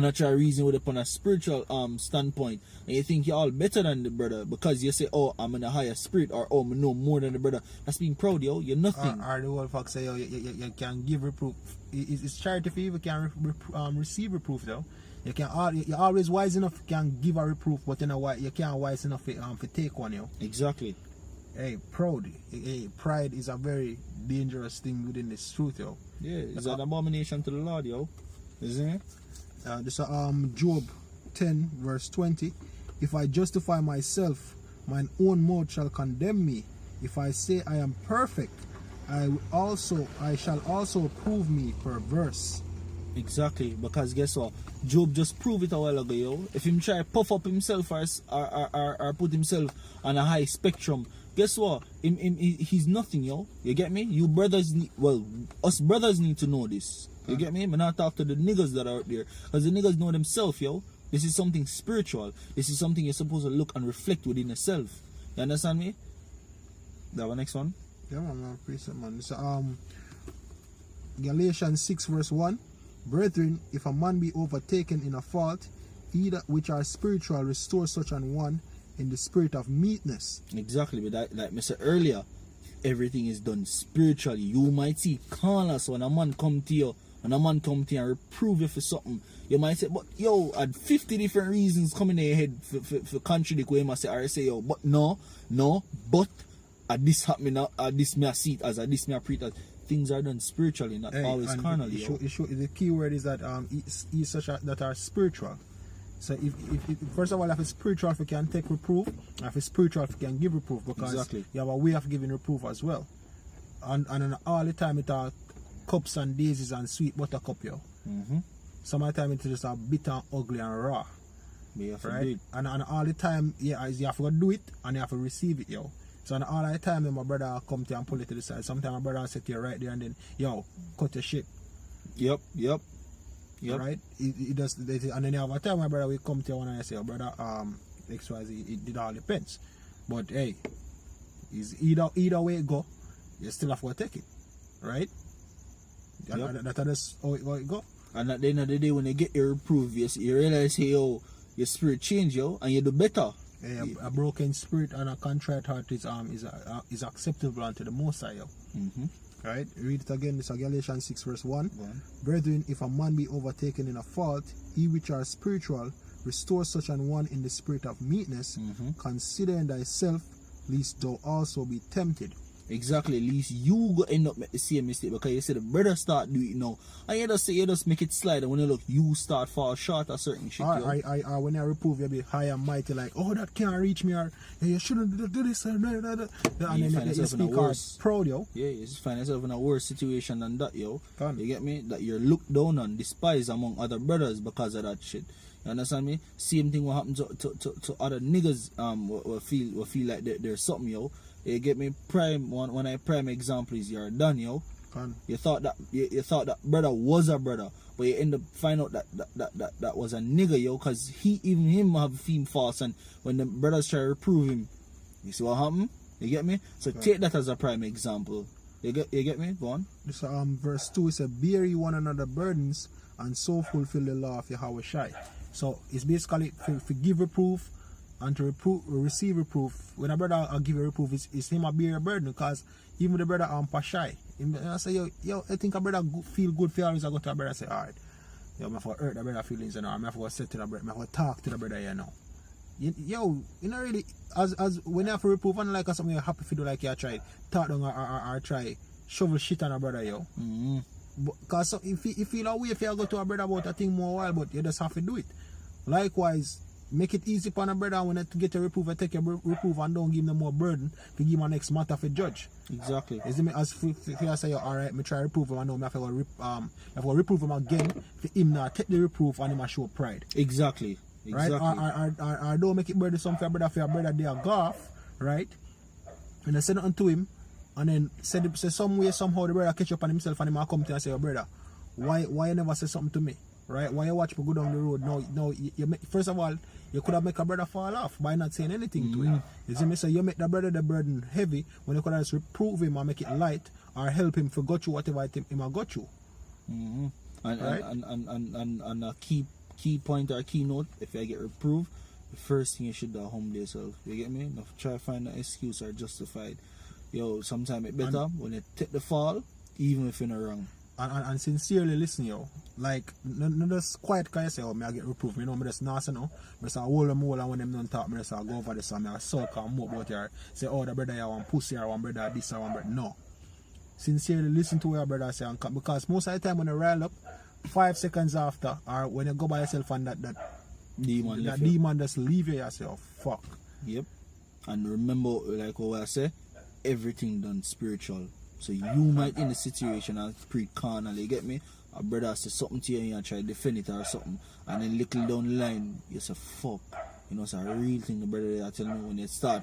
not try reason with it on a spiritual standpoint, and you think you're all better than the brother because you say, oh, I'm in a higher spirit, or oh, I know more than the brother. That's being proud, yo. You're nothing. Or the whole fuck say, yo, you can give reproof. It's charity for you. You can receive reproof though. You're always wise enough. You can give a reproof, but you know what? You can't wise enough to take one, yo. Exactly. Hey, pride is a very dangerous thing within this truth, yo. Yeah, it's an abomination to the Lord, yo. Isn't it? This Job 10 verse 20. If I justify myself, mine own mouth shall condemn me. If I say I am perfect, I shall also prove me perverse. Exactly, because guess what? Job just proved it a while ago, yo. If him try puff up himself or put himself on a high spectrum, guess what? He's nothing, yo. You get me? You brothers us brothers need to know this. You get me? I'm not talk to the niggas that are out there, because the niggas know themselves, yo. This is something spiritual. This is something you're supposed to look and reflect within yourself. You understand me? That one, next one. Yeah, man, appreciate, man. It's Galatians 6 verse 1. Brethren, if a man be overtaken in a fault, either which are spiritual, restore such an one in the spirit of meekness. Exactly, but like I said earlier, everything is done spiritually. You might see carnal, when a man come to you, and reprove you for something, you might say, but yo, I had 50 different reasons coming in your head for contradict what you must say, or say, yo, but no, but this happening, this me a see it as this me a preach as. Things are done spiritually, not always carnally. The key word is that is such that are spiritual. So if first of all, if it's spiritual, if you can take reproof, if it's spiritual, if you can give reproof, because you have a way of giving reproof as well. And all the time it are cups and daisies and sweet buttercup, yo. Some of the time it's just a bitter, ugly and raw. Right? And all the time, you have to do it and you have to receive it, yo. So all the time my brother come to you and pull it to the side. Sometimes my brother sit here right there and then, yo, cut your shit. Yep. Right? It does, and then you have a time my brother will come to you and I say, oh, brother, XYZ, it all depends. But hey, is either way it go, you still have to take it. Right? Yep. That's how it go. And at the end of the day, when you get your reproof, you realize, hey, yo, your spirit change, yo, and you do better. A broken spirit and a contrite heart is acceptable unto the Most High, yo. Right? Read it again. This is Galatians 6 verse 1. Brethren, if a man be overtaken in a fault, ye which are spiritual, restore such an one in the spirit of meekness, considering thyself, lest thou also be tempted. Exactly, at least you go end up make the same mistake, because you say the brother start do it now, and you just make it slide, and when you look, you start fall short of certain shit. When I reprove, you be high and mighty, like, oh, that can't reach me, or you shouldn't do this, and then you speak worse. Proud, yo. Yeah, you just find yourself in a worse situation than that, yo. You get me? That you're looked down and despised among other brothers because of that shit. You understand me? Same thing will happen to other niggas will feel like there's something, yo. You get me? One of the prime example is you're done, yo. You thought that brother was a brother, but you end up find out that was a nigga, yo, because him have feel false, and when the brothers try to reprove him, you see what happened? You get me? So take that as a prime example. You get me? Go on. This verse 2 is bear ye one another burdens, and so fulfill the law of Yahweh Shai. So it's basically to give reproof and to receive reproof. When a brother give a reproof, it's him a bear a burden, because even the brother shy. I say, yo, I think a brother feel good for always I go to a brother and say, alright, yo, I have to hurt the brother feelings, you know, I have to go sit to the brother, I have to talk to the brother, you know. Yo, you know, really, as when you have to reproof, and like something you're happy to do, like you try talk down or try shovel shit on a brother, yo. Because if you feel a way if you go to a brother about a thing more while, but you just have to do it. Likewise, make it easy for a brother when you get a reproof, you take your reproof and don't give them more burden to give him a next matter for judge. Exactly. Is it as if you say, alright, me try reproof him, I know I have to reproof him again for him now take the reproof and him show pride. Exactly. Right? Or don't make it burden some for a brother they are golf, right? And I say nothing to him, and then say some way somehow the brother catch up on himself and him come to you and say, oh, brother, why you never say something to me? Right? Why you watch me go down the road? No, you make, first of all, you could have make a brother fall off by not saying anything to him. You see me? So you make the brother the burden heavy when you could have just reprove him and make it light, or help him forget you whatever him got you. And keep key point or keynote, if I get reproved, the first thing you should do is humble yourself. You get me? Not try to find an excuse or justified. Yo, sometimes it's better when you take the fall, even if you're not wrong. And sincerely listen, yo. Like, no just quiet because you say, oh, I get reproved. You know, I just not know. I just hold them all, and when them don't talk, I just go over this and I sulk and mope about here. Say, oh, the brother, you want pussy, or one brother, this, or one brother. No. Sincerely listen to what your brother say, because most of the time when you rile up, 5 seconds after, or when you go by yourself and that demon just leave you yourself. Fuck. Yep. And remember, like what I say, everything done spiritual. So you might in the situation and pre-carnal, you get me? A brother say something to you and you try to defend it or something, and then little down the line, you say fuck. You know, it's a real thing the brother they tell me when you start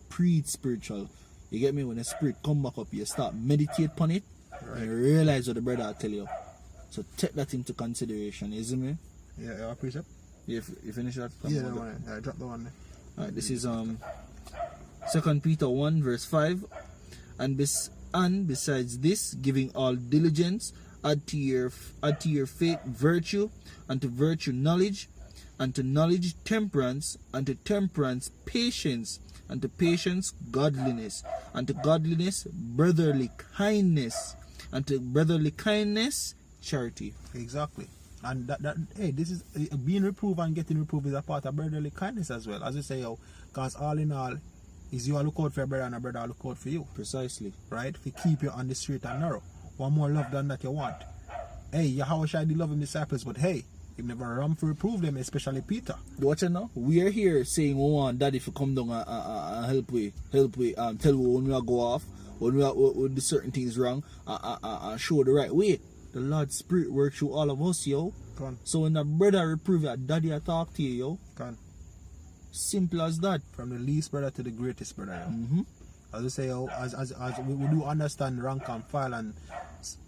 pre-spiritual. You get me? When the spirit come back up, you start meditate upon it, right, and you realize what the brother tell you. So take that into consideration, isn't me? Yeah, I appreciate it. You finish that? Yeah, the one. I dropped the one there. Alright, this is 2 Peter 1 verse 5. And besides this, giving all diligence, add to your faith virtue, and to virtue knowledge, and to knowledge temperance, and to temperance patience, and to patience godliness, and to godliness brotherly kindness, and to brotherly kindness charity. Exactly. And that hey, this is being reproved and getting reproved is a part of brotherly kindness as well. As you say, yo, because all in all, is you look out for your brother and a brother look out for you. Precisely. Right? If you keep you on the straight and narrow. One more love than that you want. Hey, Yahweh Shai did love him disciples, but hey, he never run to reprove them, especially Peter. Watch it now. We are here saying we want daddy to come down and help we, tell we when we go off, when we do certain things wrong, and show the right way. The Lord's Spirit works through all of us, yo. Come. So when a brother reprove you, daddy I talk to you, yo. Come. Simple as that. From the least brother to the greatest brother, yo. Mm-hmm. As I say, yo, as we do understand rank and file, and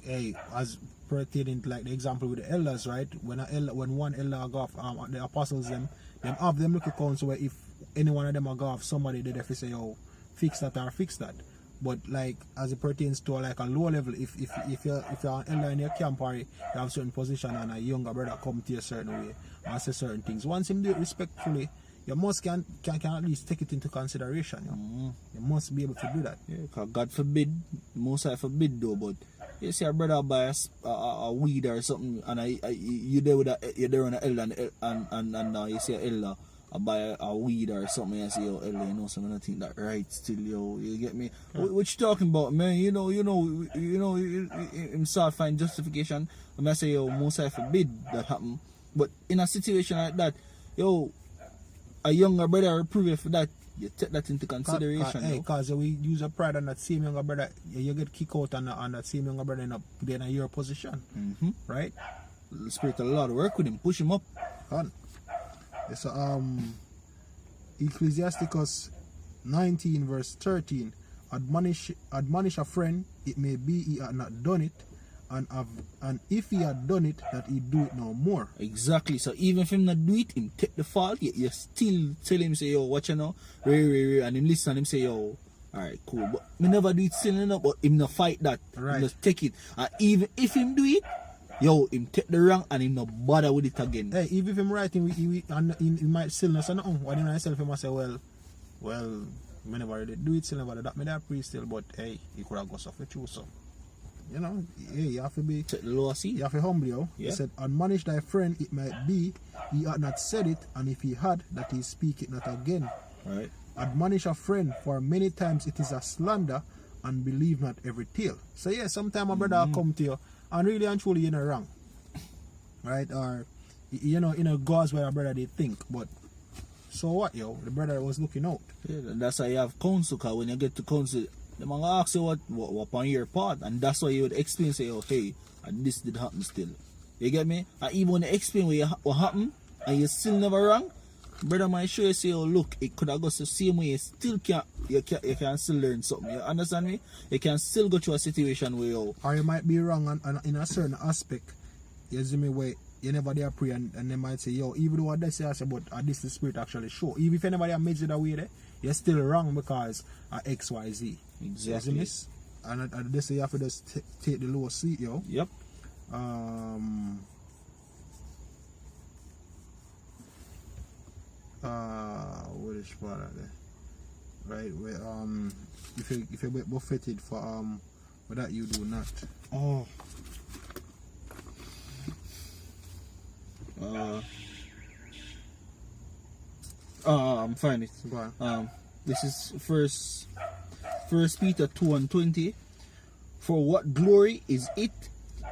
hey, as pertaining to like the example with the elders, right? When one elder go off, the apostles them have them look accounts where if any one of them go off, somebody they have to say, yo, fix that or fix that. But like as it pertains to like a low level, if you're an elder in your camp or you have a certain position and a younger brother come to you a certain way and say certain things, once him do it respectfully, you must can at least take it into consideration. You know? Mm-hmm. You must be able to do that. Yeah, because God forbid, most I forbid though, but you see a brother buy a weed or something, and you there with you're there on an elder, and you see an elder buy a weed or something, and say, yo, elder, you know, some of the thing that right still, yo, you get me? Yeah. What you talking about, man? You know, him start find justification. I say, yo, most I forbid that happen, but in a situation like that, yo, a younger brother reprove you for that. You take that into consideration. Because we use a pride on that same younger brother, you get kicked out on that same younger brother in your position. Mm-hmm. Right? The Spirit of the Lord work with him, push him up. It's Ecclesiasticus 19 verse 13. Admonish a friend, it may be he had not done it, and if he had done it, that he do it no more. Exactly. So even if him not do it, him take the fault, you still tell him, say, yo, watch you know, and him listen, him say, yo, alright, cool. But me never do it still enough, but him not fight that. Right. Him just take it. And even if him do it, yo, him take the wrong and him not bother with it again. Hey, even if him writing, he might still not say nothing. Why didn't I self him and say, well, me never did do it, still never that me that pre still, but hey, he could have got stuff with you, so. You know, hey, you have to be take the lower seat. You have to humble you. Yeah. He said, admonish thy friend, it might be he had not said it, and if he had, that he speak it not again. Right. Admonish a friend, for many times it is a slander, and believe not every tale. So yeah, sometimes a brother will come to you and really and truly you're not wrong. Right? Or you know, goes where a brother they think, but so what, yo? The brother was looking out. Yeah, that's why you have counsel, because when you get to counsel, the man will ask you what on your part, and that's why you would explain, say, oh, hey, and this did happen still. You get me? And even when you explain what happened, and you still never wrong, brother might show you, say, oh, look, it could have got the same way, you can still learn something. You understand me? You can still go through a situation where you... Or you might be wrong in a certain aspect. You see me, where you never dare pray, and they might say, yo, even though what they say, but this the Spirit actually show. Even if anybody has made it away there, you're still wrong because of X, Y, Z. Exactly. And this you have to just take the lower seat, yo. Yep. which part of there? Right, where if you get buffeted for what that you do not. Oh. I'm fine it. Go on. This is first Peter 2:20. For what glory is it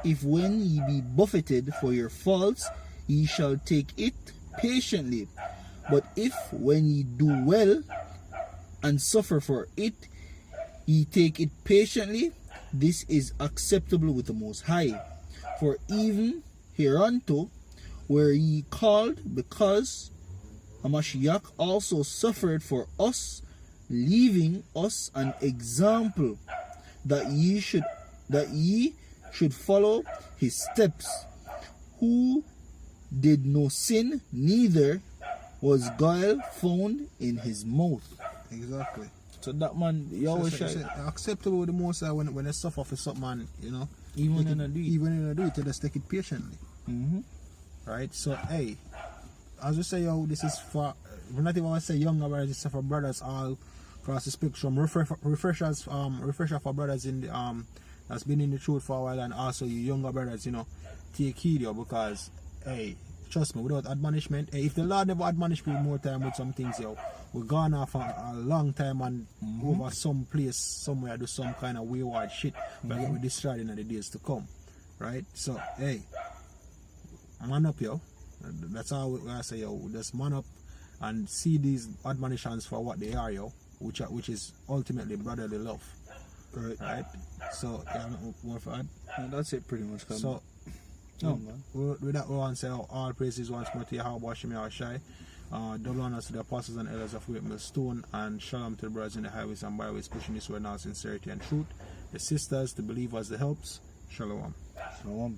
if when ye be buffeted for your faults ye shall take it patiently? But if when ye do well and suffer for it ye take it patiently, this is acceptable with the Most High. For even hereunto were ye called, because Hamashiach also suffered for us, leaving us an example that ye should follow his steps, who did no sin, neither was guile found in his mouth. Exactly. So that man, you always so acceptable with the Most High when they suffer for something, man, you know. Even when they do it. Even when they do it, they just take it patiently. Right? So, hey, as we say, yo, this is for, we're not even want to say younger brothers, this is for brothers all across the spectrum. Refresher for brothers in the, that's been in the truth for a while, and also you younger brothers, you know, take heed, yo, because, hey, trust me, without admonishment, hey, if the Lord never admonished me more time with some things, yo, we're gone off a long time and over some place, somewhere, do some kind of wayward shit, but we're destroyed in the days to come, right? So, hey, man up, yo. That's all I say, yo. Just man up and see these admonitions for what they are, yo, which is ultimately brotherly love, right? So, yeah, more for that. That's it, pretty much. So, man. With that, we want to say all praises once more to Yahweh Shem Yahushai. Double honors to the apostles and elders of Great Millstone, and shalom to the brothers in the highways and byways pushing this word now, sincerity and truth. The sisters, the believers, the helps. Shalom. Shalom.